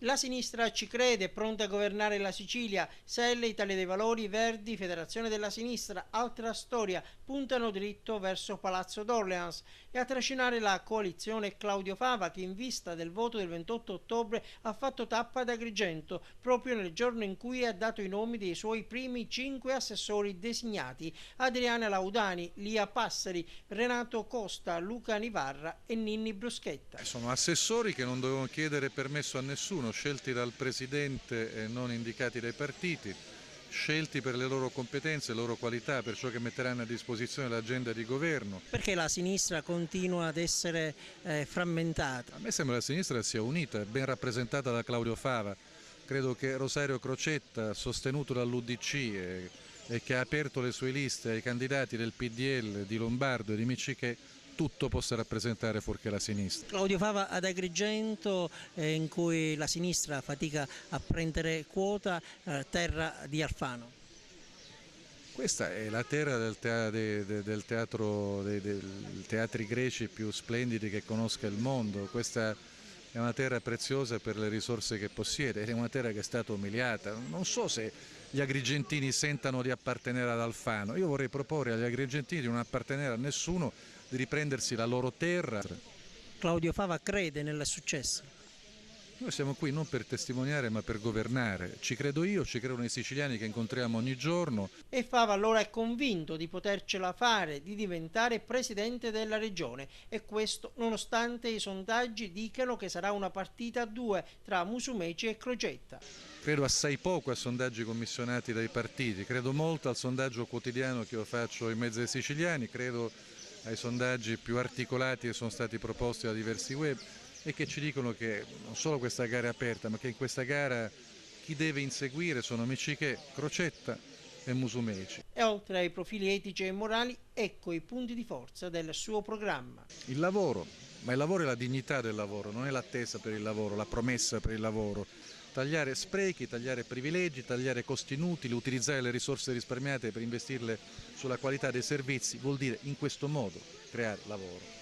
La sinistra ci crede, è pronta a governare la Sicilia. SEL, Italia dei Valori, Verdi, Federazione della Sinistra, Altra Storia puntano dritto verso Palazzo d'Orleans e a trascinare la coalizione Claudio Fava, che in vista del voto del 28 ottobre ha fatto tappa ad Agrigento proprio nel giorno in cui ha dato i nomi dei suoi primi 5 assessori designati: Adriana Laudani, Lia Passeri, Renato Costa, Luca Nivarra e Ninni Bruschetta. Sono assessori che non dovevano chiedere permesso a nessuno, scelti dal Presidente e non indicati dai partiti, scelti per le loro competenze, le loro qualità, per ciò che metteranno a disposizione l'agenda di governo. Perché la sinistra continua ad essere frammentata? A me sembra che la sinistra sia unita, ben rappresentata da Claudio Fava. Credo che Rosario Crocetta, sostenuto dall'UDC e che ha aperto le sue liste ai candidati del PDL, di Lombardo e di Miccichè, tutto possa rappresentare fuorché la sinistra. Claudio Fava ad Agrigento, in cui la sinistra fatica a prendere quota, terra di Alfano. Questa è la terra del teatro, dei teatri greci più splendidi che conosca il mondo. Questa è una terra preziosa per le risorse che possiede, è una terra che è stata umiliata. Non so se gli agrigentini sentano di appartenere ad Alfano. Io vorrei proporre agli agrigentini di non appartenere a nessuno, di riprendersi la loro terra. Claudio Fava crede nel successo. Noi siamo qui non per testimoniare ma per governare. Ci credo io, ci credono i siciliani che incontriamo ogni giorno. E Fava allora è convinto di potercela fare, di diventare presidente della regione, e questo nonostante i sondaggi dicano che sarà una partita a due tra Musumeci e Crocetta. Credo assai poco a sondaggi commissionati dai partiti, credo molto al sondaggio quotidiano che io faccio in mezzo ai siciliani, credo ai sondaggi più articolati che sono stati proposti da diversi web e che ci dicono che non solo questa gara è aperta, ma che in questa gara chi deve inseguire sono Miccichè, Crocetta e Musumeci. E oltre ai profili etici e morali, ecco i punti di forza del suo programma. Il lavoro, ma il lavoro è la dignità del lavoro, non è l'attesa per il lavoro, la promessa per il lavoro. Tagliare sprechi, tagliare privilegi, tagliare costi inutili, utilizzare le risorse risparmiate per investirle sulla qualità dei servizi vuol dire in questo modo creare lavoro.